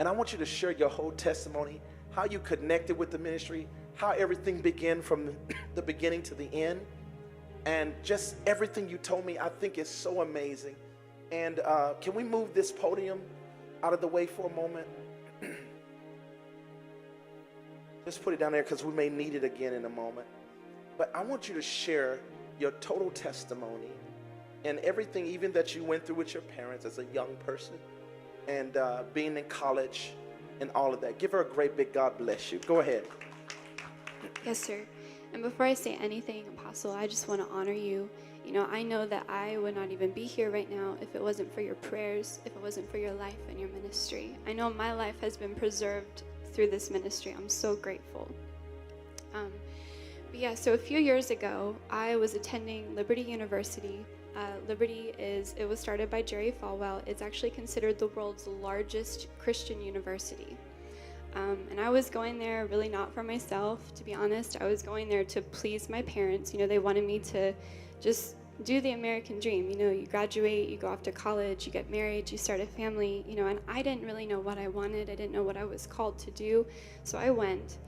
And I want you to share your whole testimony, how you connected with the ministry, how everything began from the beginning to the end. And just everything you told me, I think is so amazing. And can we move this podium out of the way for a moment? Just put it down there because we may need it again in a moment. But I want you to share your total testimony and everything even that you went through with your parents as a young person and being in college and all of that. Give her a great big God bless you. Go ahead. Yes, sir. And before I say anything, Apostle, I just want to honor you. You know, I know that I would not even be here right now if it wasn't for your prayers, if it wasn't for your life and your ministry. I know my life has been preserved through this ministry. I'm so grateful. But yeah, so a few years ago, I was attending Liberty University. It was started by Jerry Falwell. It's actually considered the world's largest Christian university. And I was going there really not for myself, to be honest. I was going there to please my parents. You know, they wanted me to just do the American dream. You know, you graduate, you go off to college, you get married, you start a family, you know, and I didn't really know what I wanted. I didn't know what I was called to do. So I went,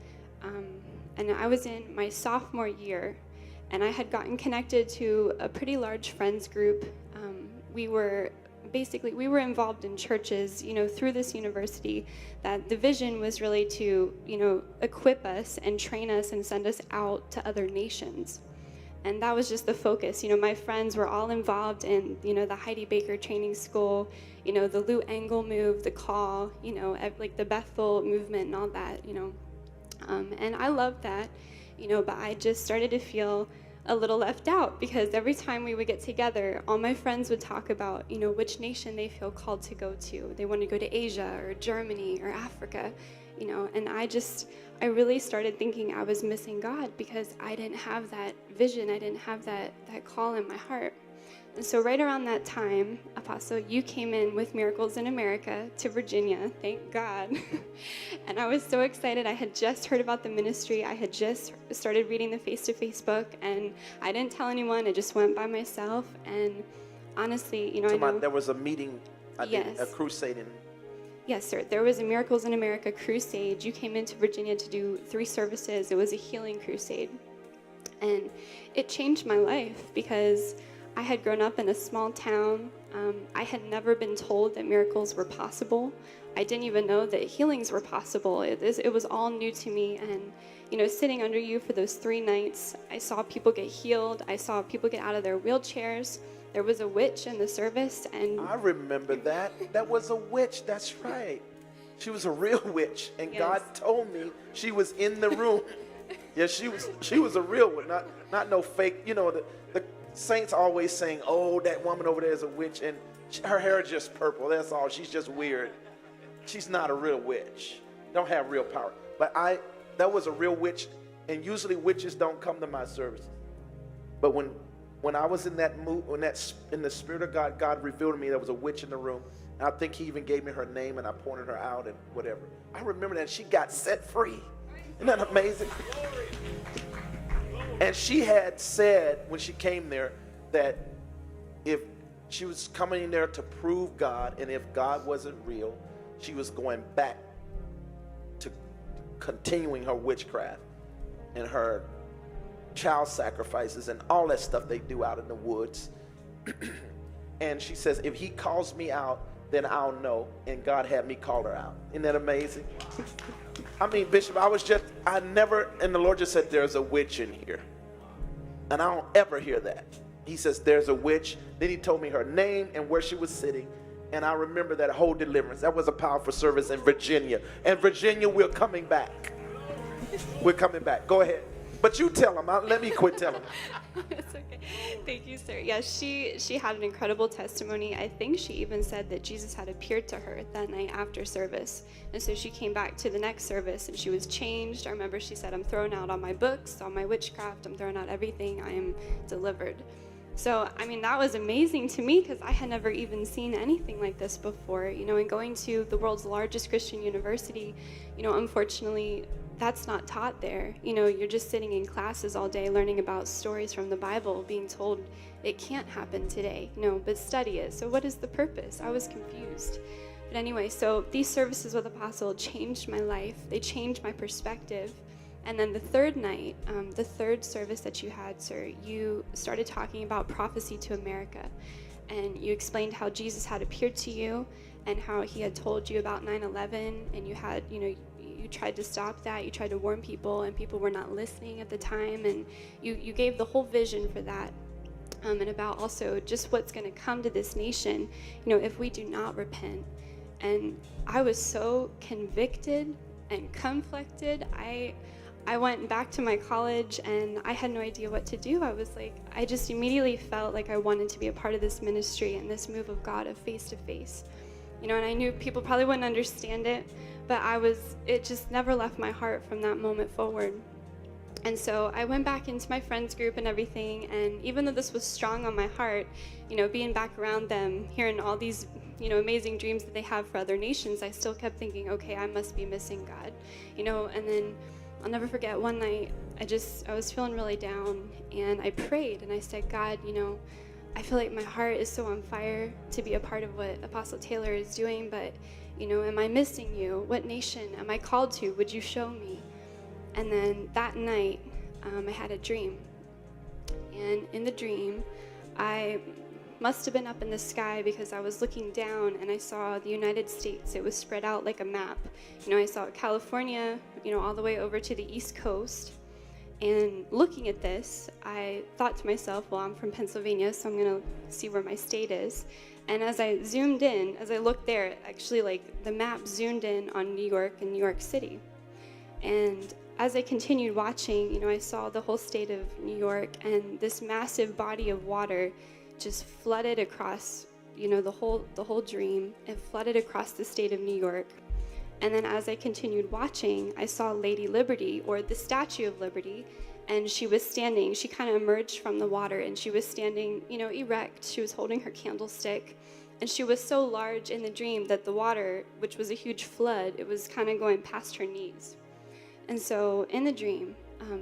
and I was in my sophomore year, and I had gotten connected to a pretty large friends group. We were involved in churches, you know, through this university, that the vision was really to, you know, equip us and train us and send us out to other nations. And that was just the focus. You know, my friends were all involved in, you know, the Heidi Baker training school, you know, the Lou Engle move, the call, you know, like the Bethel movement and all that, you know. And I loved that, you know, but I just started to feel a little left out because every time we would get together, all my friends would talk about, you know, which nation they feel called to go to. They want to go to Asia or Germany or Africa, you know, and I really started thinking I was missing God because I didn't have that vision. I didn't have that call in my heart. And so right around that time, Apostle, you came in with Miracles in America to Virginia, thank God. And I was so excited. I had just heard about the ministry. I had just started reading the face-to-face book, and I didn't tell anyone. I just went by myself. And honestly, you know, So there was a meeting, yes. A crusade in. Yes, sir. There was a Miracles in America crusade. You came into Virginia to do 3 services. It was a healing crusade. And it changed my life because I had grown up in a small town. I had never been told that miracles were possible. I didn't even know that healings were possible. It was all new to me. And, you know, sitting under you for those 3 nights, I saw people get healed. I saw people get out of their wheelchairs. There was a witch in the service. And I remember that. That was a witch. That's right. She was a real witch. And yes. God told me she was in the room. Yeah, she was a real one, not no fake. You know, the saints always saying, oh, that woman over there is a witch, and her hair is just purple. That's all. She's just weird. She's not a real witch. Don't have real power. But that was a real witch, and usually witches don't come to my service. But when I was in that mood, in the Spirit of God, God revealed to me there was a witch in the room. And I think He even gave me her name, and I pointed her out and whatever. I remember that she got set free. Isn't that amazing? And she had said when she came there that if she was coming in there to prove God, and if God wasn't real, she was going back to continuing her witchcraft and her child sacrifices and all that stuff they do out in the woods. And she says, if He calls me out, then I'll know. And God had me call her out. Isn't that amazing? I mean, Bishop, and the Lord just said, there's a witch in here. And I don't ever hear that. He says, there's a witch. Then He told me her name and where she was sitting. And I remember that whole deliverance. That was a powerful service in Virginia. And Virginia, we're coming back. We're coming back. Go ahead. But you tell them. Let me quit telling them. It's okay. Thank you, sir. Yeah, she had an incredible testimony. I think she even said that Jesus had appeared to her that night after service. And so she came back to the next service and she was changed. I remember she said, I'm throwing out all my books, all my witchcraft. I'm throwing out everything. I am delivered. So, I mean, that was amazing to me because I had never even seen anything like this before. You know, and going to the world's largest Christian university, you know, unfortunately, that's not taught there. You know, you're just sitting in classes all day learning about stories from the Bible, being told it can't happen today, you know, but study it. So what is the purpose? I was confused. But anyway, so these services with Apostle changed my life. They changed my perspective. And then the third night, the third service that you had, sir, you started talking about prophecy to America. And you explained how Jesus had appeared to you and how he had told you about 9/11. And you had, you tried to stop that. You tried to warn people, and people were not listening at the time. And you gave the whole vision for that. And about also just what's going to come to this nation, if we do not repent. And I was so convicted and conflicted. I went back to my college and I had no idea what to do. I just immediately felt like I wanted to be a part of this ministry and this move of God of face to face. And I knew people probably wouldn't understand it, but it just never left my heart from that moment forward. And so I went back into my friends group and everything, and even though this was strong on my heart, being back around them, hearing all these, amazing dreams that they have for other nations, I still kept thinking, okay, I must be missing God, and then I'll never forget one night, I was feeling really down, and I prayed, and I said, God, I feel like my heart is so on fire to be a part of what Apostle Taylor is doing, but, am I missing you? What nation am I called to? Would you show me? And then that night, I had a dream. And in the dream, I must have been up in the sky because I was looking down and I saw the United States. It was spread out like a map. I saw California, all the way over to the East Coast. And looking at this, I thought to myself, well, I'm from Pennsylvania, so I'm going to see where my state is. And as I zoomed in, as I looked there, actually, the map zoomed in on New York and New York City. And as I continued watching, I saw the whole state of New York, and this massive body of water just flooded across, the whole dream. It flooded across the state of New York. And then as I continued watching, I saw Lady Liberty, or the Statue of Liberty, and she was standing. She kind of emerged from the water, and she was standing, erect. She was holding her candlestick, and she was so large in the dream that the water, which was a huge flood, it was kind of going past her knees. And so in the dream,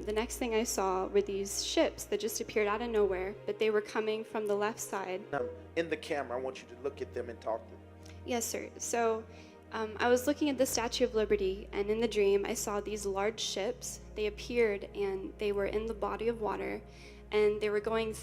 the next thing I saw were these ships that just appeared out of nowhere, but they were coming from the left side. Now, in the camera, I want you to look at them and talk to them. Yes, sir. So I was looking at the Statue of Liberty, and in the dream, I saw these large ships. They appeared, and they were in the body of water, and they were going,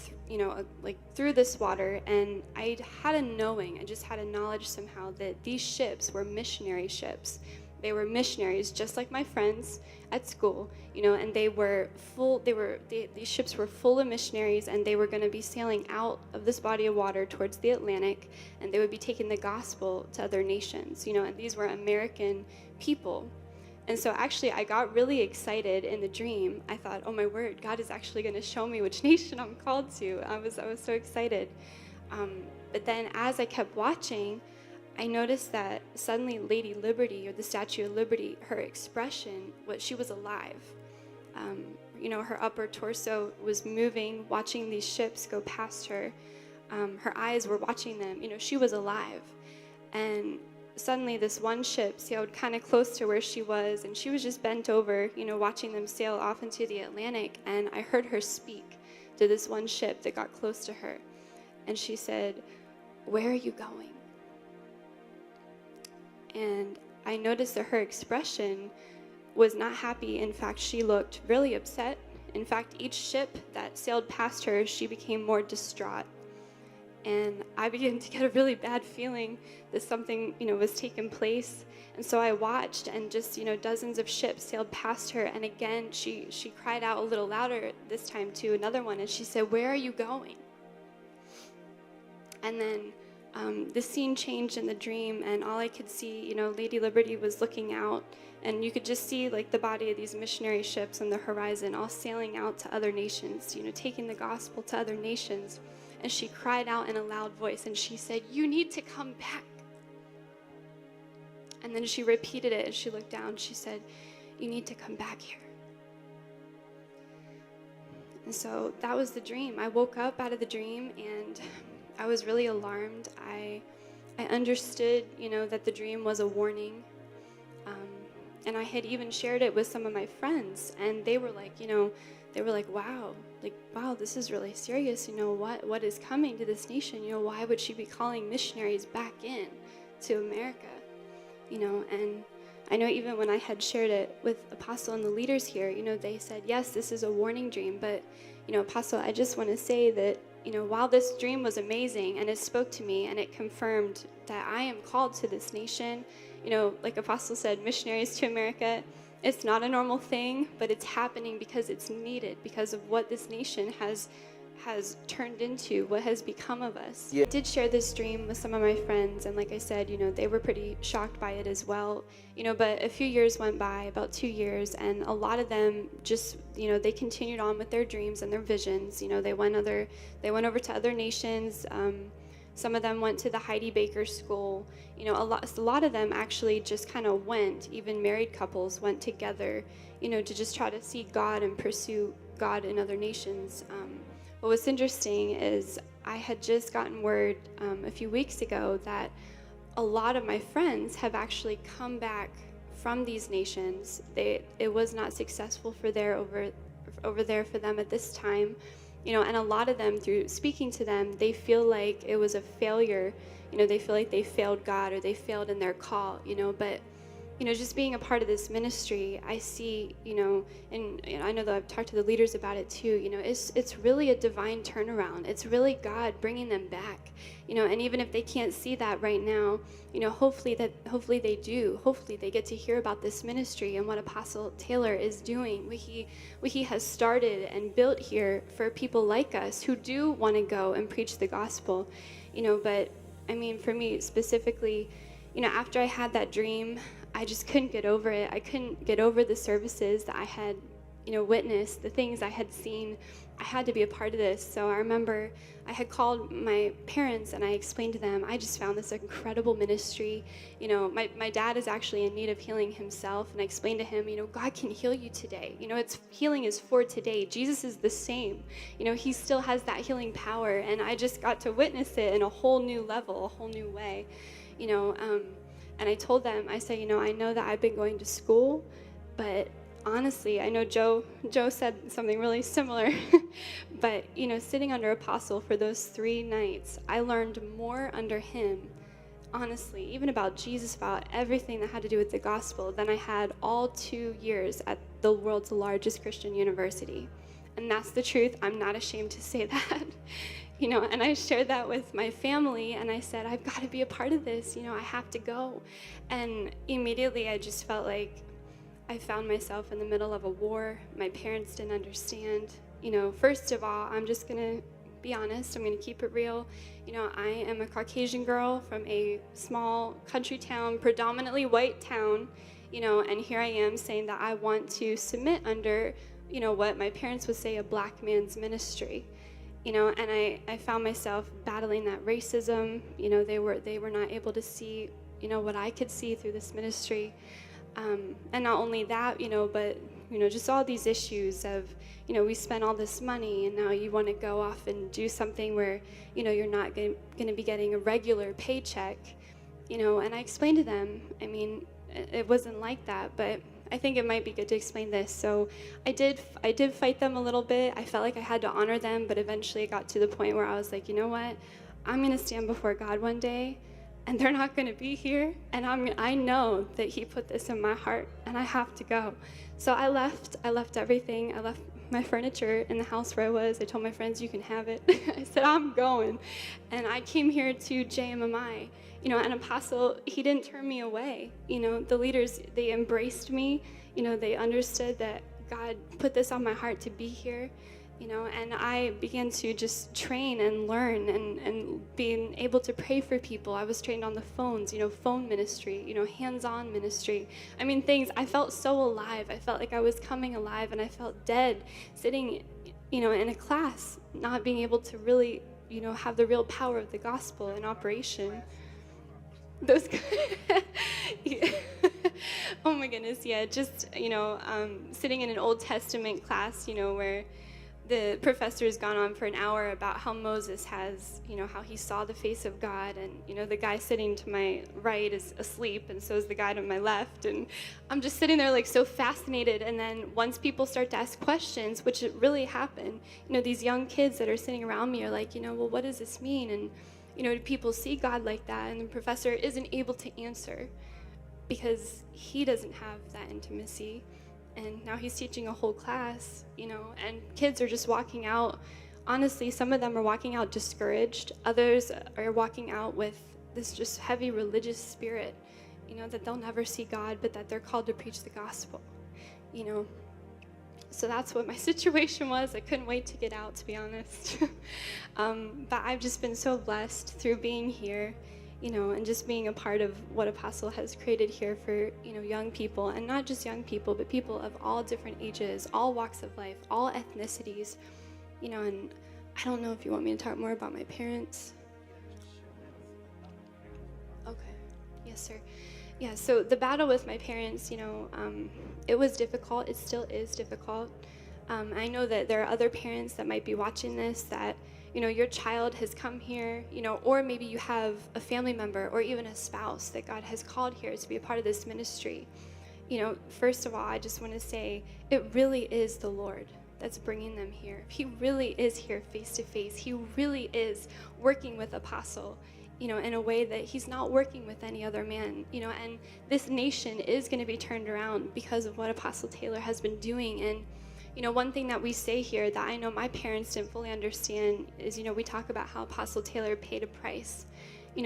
through this water. And I had a knowing, I just had a knowledge somehow that these ships were missionary ships. They were missionaries, just like my friends at school, and they were full. These ships were full of missionaries, and they were going to be sailing out of this body of water towards the Atlantic, and they would be taking the gospel to other nations, and these were American people. And so actually, I got really excited in the dream. I thought, oh my word, God is actually going to show me which nation I'm called to. I was so excited. But then as I kept watching, I noticed that suddenly Lady Liberty, or the Statue of Liberty, her expression, she was alive. Her upper torso was moving, watching these ships go past her. Her eyes were watching them. She was alive. And suddenly this one ship sailed kind of close to where she was, and she was just bent over, watching them sail off into the Atlantic. And I heard her speak to this one ship that got close to her. And she said, "Where are you going?" And I noticed that her expression was not happy. In fact, she looked really upset. In fact, each ship that sailed past her, she became more distraught. And I began to get a really bad feeling that something, was taking place. And so I watched, and just, dozens of ships sailed past her. And again, she cried out a little louder this time to another one, and she said, "Where are you going?" And then the scene changed in the dream, and all I could see, Lady Liberty was looking out, and you could just see the body of these missionary ships on the horizon, all sailing out to other nations, taking the gospel to other nations. And she cried out in a loud voice, and she said, "You need to come back." And then she repeated it, and she looked down. She said, "You need to come back here." And so that was the dream. I woke up out of the dream, and I was really alarmed. I understood, that the dream was a warning. And I had even shared it with some of my friends, and they were like, wow, this is really serious. What is coming to this nation? Why would she be calling missionaries back in to America? And I know even when I had shared it with Apostle and the leaders here, they said, yes, this is a warning dream, but, Apostle, I just want to say that, while this dream was amazing and it spoke to me and it confirmed that I am called to this nation, like Apostle said, missionaries to America, it's not a normal thing, but it's happening because it's needed, because of what this nation has turned into, what has become of us. Yeah. I did share this dream with some of my friends, and like I said, they were pretty shocked by it as well. But a few years went by, about 2 years, and a lot of them just, they continued on with their dreams and their visions. They went over to other nations. Some of them went to the Heidi Baker School. A lot of them actually just kind of went, even married couples went together, to just try to see God and pursue God in other nations. But what's interesting is I had just gotten word a few weeks ago that a lot of my friends have actually come back from these nations. It was not successful over there for them at this time. And a lot of them, through speaking to them, they feel like it was a failure. They feel like they failed God or they failed in their call, but, just being a part of this ministry, I see, and I know that I've talked to the leaders about it too, it's really a divine turnaround. It's really God bringing them back, and even if they can't see that right now, hopefully they do. Hopefully they get to hear about this ministry and what Apostle Taylor is doing, what he has started and built here for people like us who do want to go and preach the gospel, but I mean, for me specifically, after I had that dream, I just couldn't get over it. I couldn't get over the services that I had, witnessed, the things I had seen. I had to be a part of this. So I remember I had called my parents and I explained to them, I just found this incredible ministry. My dad is actually in need of healing himself. And I explained to him, God can heal you today. Healing is for today. Jesus is the same. He still has that healing power. And I just got to witness it in a whole new level, a whole new way, And I told them, I said, I know that I've been going to school, but honestly, I know Joe said something really similar, but, sitting under Apostle for those 3 nights, I learned more under him, honestly, even about Jesus, about everything that had to do with the gospel, than I had all 2 years at the world's largest Christian university. And that's the truth. I'm not ashamed to say that. And I shared that with my family, and I said, I've got to be a part of this, I have to go. And immediately I just felt like I found myself in the middle of a war. My parents didn't understand. First of all, I'm just going to be honest. I'm going to keep it real. I am a Caucasian girl from a small country town, predominantly white town, and here I am saying that I want to submit under, what my parents would say a black man's ministry. And I found myself battling that racism. They were not able to see, what I could see through this ministry. And not only that, but, just all these issues of, we spent all this money and now you want to go off and do something where, you're not going to be getting a regular paycheck, and I explained to them, I mean, it wasn't like that, but I think it might be good to explain this. So I did fight them a little bit. I felt like I had to honor them, but eventually it got to the point where I was like, you know what? I'm going to stand before God one day, and they're not going to be here, and I know that he put this in my heart, and I have to go. So I left everything. I left my furniture in the house where I was. I told my friends, you can have it. I said, I'm going. And I came here to JMMI. And Apostle, he didn't turn me away. The leaders, they embraced me. They understood that God put this on my heart to be here. And I began to just train and learn and being able to pray for people. I was trained on the phones, phone ministry, hands-on ministry. I mean, things, I felt so alive. I felt like I was coming alive, and I felt dead sitting, in a class, not being able to really, have the real power of the gospel in operation. Those yeah. Oh my goodness, yeah, just, sitting in an Old Testament class, where the professor's gone on for an hour about how Moses has, how he saw the face of God, and, the guy sitting to my right is asleep, and so is the guy to my left, and I'm just sitting there like so fascinated. And then once people start to ask questions, which it really happened, these young kids that are sitting around me are like, well, what does this mean? And do people see God like that? And the professor isn't able to answer. because he doesn't have that intimacy. And now he's teaching a whole class, and kids are just walking out. Honestly, some of them are walking out discouraged. Others are walking out with this just heavy religious spirit, that they'll never see God, but that they're called to preach the gospel, So that's what my situation was. I couldn't wait to get out, to be honest. But I've just been so blessed through being here, and just being a part of what Apostle has created here for, young people, and not just young people, but people of all different ages, all walks of life, all ethnicities, and I don't know if you want me to talk more about my parents. Okay. Yes, sir. Yeah, so the battle with my parents, it was difficult. It still is difficult. I know that there are other parents that might be watching this that, your child has come here, or maybe you have a family member or even a spouse that God has called here to be a part of this ministry. First of all, I just want to say it really is the Lord that's bringing them here. He really is here face to face. He really is working with Apostle, in a way that he's not working with any other man, and this nation is going to be turned around because of what Apostle Taylor has been doing. And, one thing that we say here that I know my parents didn't fully understand is, we talk about how Apostle Taylor paid a price,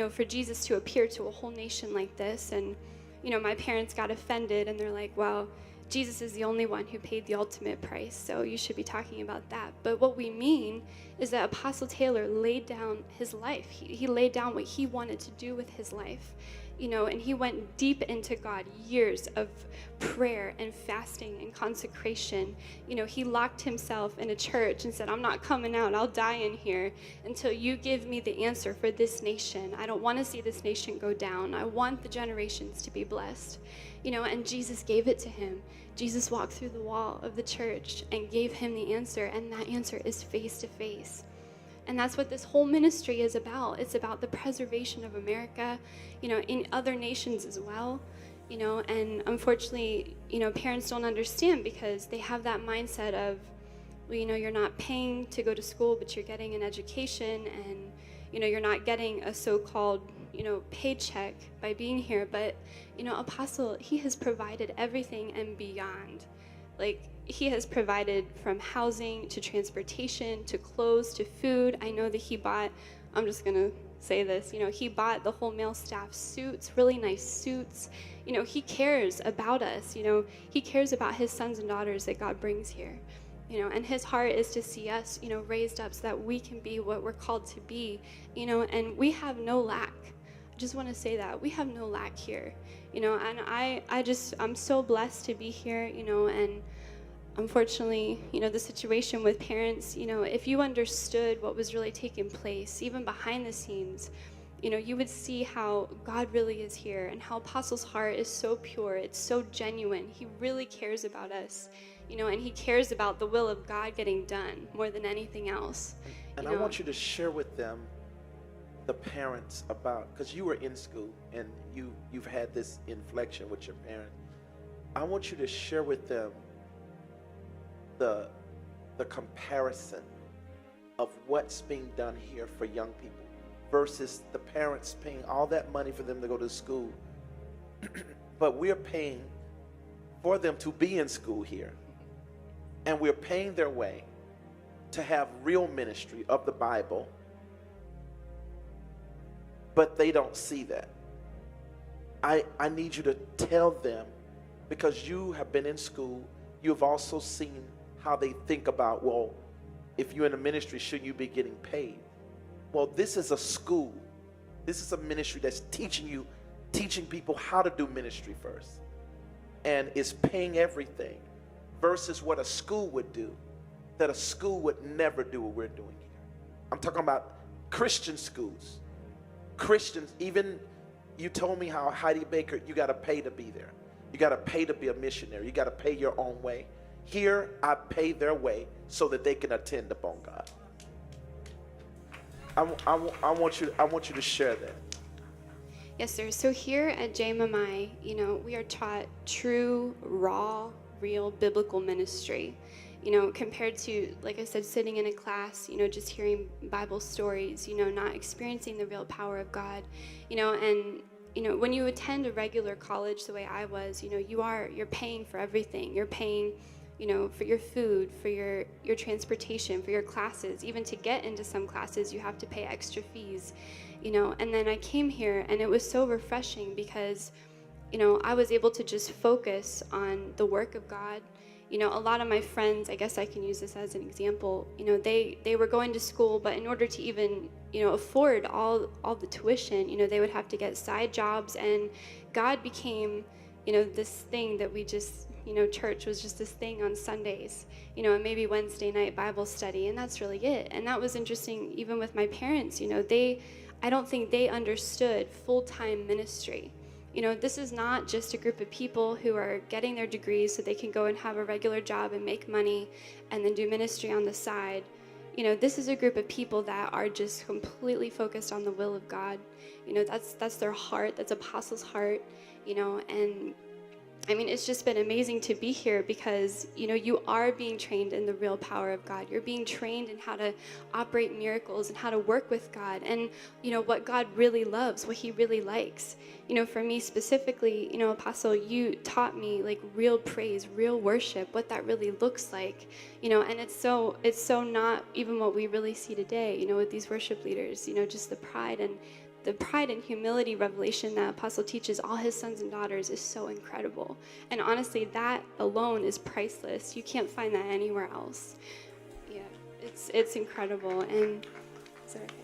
for Jesus to appear to a whole nation like this. And, my parents got offended and they're like, well, Jesus is the only one who paid the ultimate price, so you should be talking about that. But what we mean is that Apostle Taylor laid down his life. He laid down what he wanted to do with his life, and he went deep into God, years of prayer and fasting and consecration. He locked himself in a church and said, I'm not coming out. I'll die in here until you give me the answer for this nation. I don't want to see this nation go down. I want the generations to be blessed. And Jesus gave it to him. Jesus walked through the wall of the church and gave him the answer, and that answer is face to face. And that's what this whole ministry is about. It's about the preservation of America, in other nations as well, and unfortunately, parents don't understand because they have that mindset of, well, you're not paying to go to school, but you're getting an education, and, you're not getting a so-called, paycheck by being here. But, Apostle, he has provided everything and beyond. Like, he has provided from housing to transportation to clothes to food. I know that he bought, I'm just going to say this, he bought the whole male staff suits, really nice suits. He cares about us. He cares about his sons and daughters that God brings here. And his heart is to see us, raised up so that we can be what we're called to be, and we have no lack. I just want to say that we have no lack here, and I'm so blessed to be here, and unfortunately, the situation with parents, if you understood what was really taking place, even behind the scenes, you would see how God really is here and how Apostle's heart is so pure. It's so genuine. He really cares about us, and he cares about the will of God getting done more than anything else. And I want you to share with them, the parents, about, because you were in school and you've had this inflection with your parent. I want you to share with them the comparison of what's being done here for young people versus the parents paying all that money for them to go to school. But we're paying for them to be in school here. And we're paying their way to have real ministry of the Bible. But they don't see that. I need you to tell them, because you have been in school, you've also seen how they think about, well, if you're in a ministry, shouldn't you be getting paid? Well, this is a school. This is a ministry that's teaching people how to do ministry first. And is paying everything versus what a school would do, that a school would never do what we're doing here. I'm talking about Christian schools. Christians, even you told me how Heidi Baker, you got to pay to be there. You got to pay to be a missionary. You got to pay your own way. Here, I pay their way so that they can attend upon God. I want you to share that. Yes, sir. So here at JMMI, we are taught true, raw, real biblical ministry. Compared to, like I said, sitting in a class, just hearing Bible stories, not experiencing the real power of God, and when you attend a regular college the way I was, you're paying for everything. You're paying, for your food, for your transportation, for your classes. Even to get into some classes, you have to pay extra fees, And then I came here, and it was so refreshing because, I was able to just focus on the work of God. A lot of my friends, I guess I can use this as an example, they were going to school, but in order to even, afford all the tuition, they would have to get side jobs, and God became, this thing that we just, church was just this thing on Sundays, and maybe Wednesday night Bible study, and that's really it. And that was interesting even with my parents, I don't think they understood full-time ministry. This is not just a group of people who are getting their degrees so they can go and have a regular job and make money and then do ministry on the side. This is a group of people that are just completely focused on the will of God. That's their heart. That's apostles' heart, and I mean, it's just been amazing to be here because, you are being trained in the real power of God. You're being trained in how to operate miracles and how to work with God and, what God really loves, what he really likes. For me specifically, Apostle, you taught me like real praise, real worship, what that really looks like, and it's so not even what we really see today, with these worship leaders, just the pride and humility revelation that Apostle teaches all his sons and daughters is so incredible. And honestly, that alone is priceless. You can't find that anywhere else. Yeah, it's incredible. And is that okay?